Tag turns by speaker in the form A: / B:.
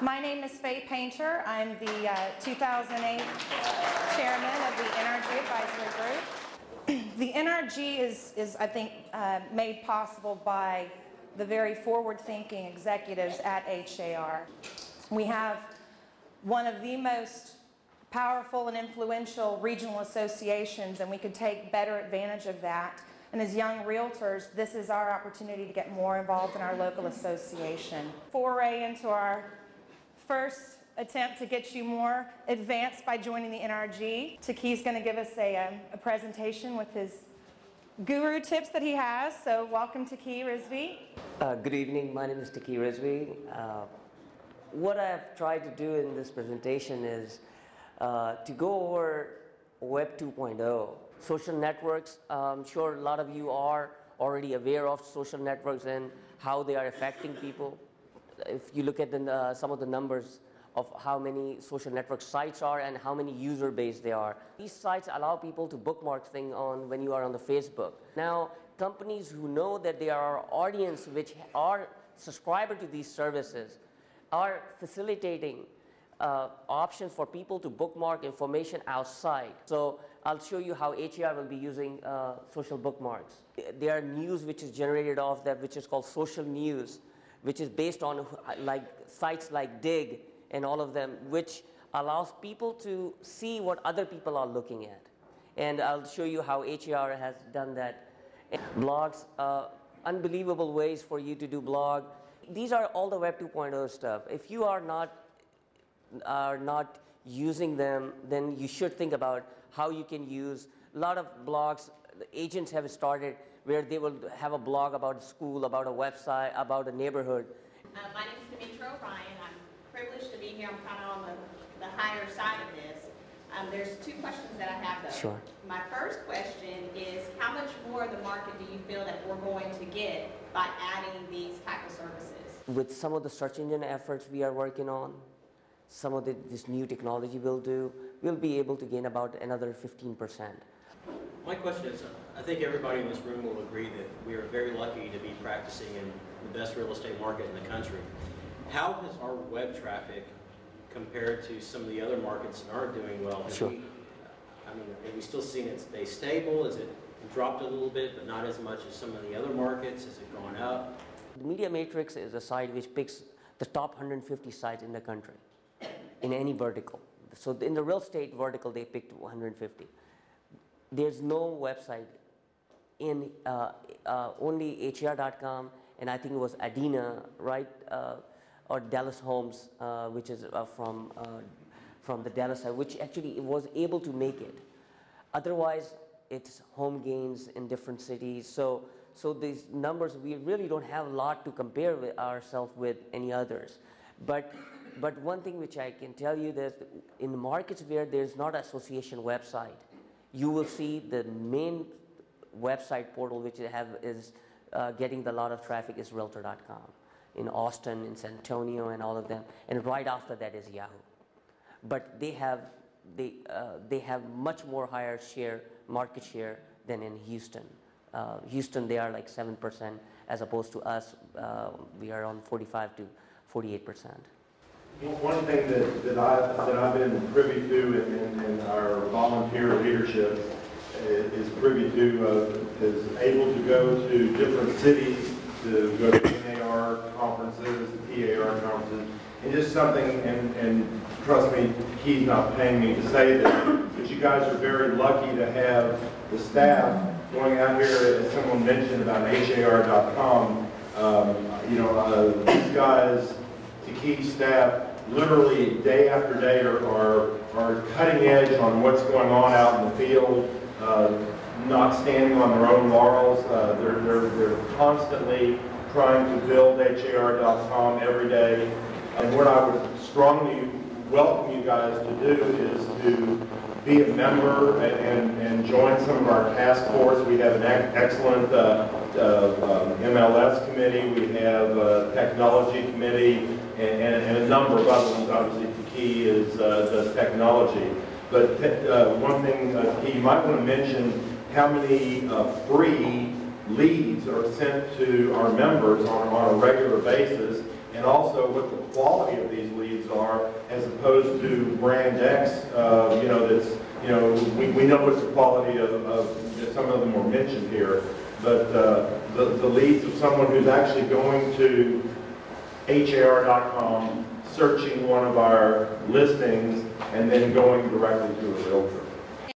A: My name is Faye Painter. I'm the 2008 chairman of the NRG Advisory Group. The NRG is I think, made possible by the very forward-thinking executives at HAR. We have one of the most powerful and influential regional associations, and we could take better advantage of that. And as young realtors, this is our opportunity to get more involved in our local association. Foray into our first attempt to get you more advanced by joining the NRG. Taki's going to give us a presentation with his guru tips that he has. So welcome, Taki Rizvi.
B: Good evening. My name is Taki Rizvi. What I've tried to do in this presentation is to go over Web 2.0. Social networks, I'm sure a lot of you are already aware of social networks and how they are affecting people. If you look at some of the numbers of how many social network sites are and how many user base they are. These sites allow people to bookmark things on when you are on the Facebook. Now, companies who know that there are audience which are subscriber to these services are facilitating options for people to bookmark information outside. So I'll show you how HAR will be using social bookmarks. There are news which is generated off that, which is called social news, which is based on like sites like Dig and all of them, which allows people to see what other people are looking at. And I'll show you how HAR has done that. And blogs, unbelievable ways for you to do blog. These are all the Web 2.0 stuff. If you are not using them, then you should think about how you can use. A lot of blogs, the agents have started where they will have a blog about a school, about a website, about a neighborhood.
C: My name is Demetra O'Brien. I'm privileged to be here. I'm kind of on the higher side of this. There's two questions that I have, though.
B: Sure.
C: My first question is, how much more of the market do you feel that we're going to get by adding these type of services?
B: With some of the search engine efforts we are working on, some of this new technology we'll be able to gain about another 15%.
D: My question is, I think everybody in this room will agree that we are very lucky to be practicing in the best real estate market in the country. How has our web traffic compared to some of the other markets that aren't doing well?
B: Sure.
D: Have we still seen it stay stable? Has it dropped a little bit, but not as much as some of the other markets? Has it gone up?
B: The Media Matrix is a site which picks the top 150 sites in the country in any vertical. So in the real estate vertical, they picked 150. There's no website in only HAR.com, and I think it was Adina, right, or Dallas Homes, which is from the Dallas side, which actually was able to make it. Otherwise, it's home gains in different cities. So these numbers, we really don't have a lot to compare with ourselves with any others. But one thing which I can tell you that in the markets where there's not an association website, you will see the main website portal which is getting a lot of traffic is Realtor.com in Austin, in San Antonio, and all of them. And right after that is Yahoo. But they have much more higher market share than in Houston. Houston, they are like 7%, as opposed to us, we are on 45 to 48%.
E: One thing that I've been privy to in our volunteer leadership is privy to is able to go to different cities, to go to NAR conferences, PAR conferences, and just something, and trust me, Key's not paying me to say this, but you guys are very lucky to have the staff going out here, as someone mentioned about HAR.com. These guys, the key staff, literally day after day are cutting edge on what's going on out in the field, not standing on their own laurels. They're constantly trying to build HAR.com every day. And what I would strongly welcome you guys to do is to be a member and join some of our task force. We have an excellent MLS committee. We have a technology committee and a number of other ones. Obviously, the key is does technology. But one thing, you might want to mention how many free leads are sent to our members on a regular basis. and also what the quality of these leads are, as opposed to brand X, you know, that's, you know, we know what's the quality of some of them were mentioned here, but the leads of someone who's actually going to har.com, searching one of our listings, and then going directly to a realtor.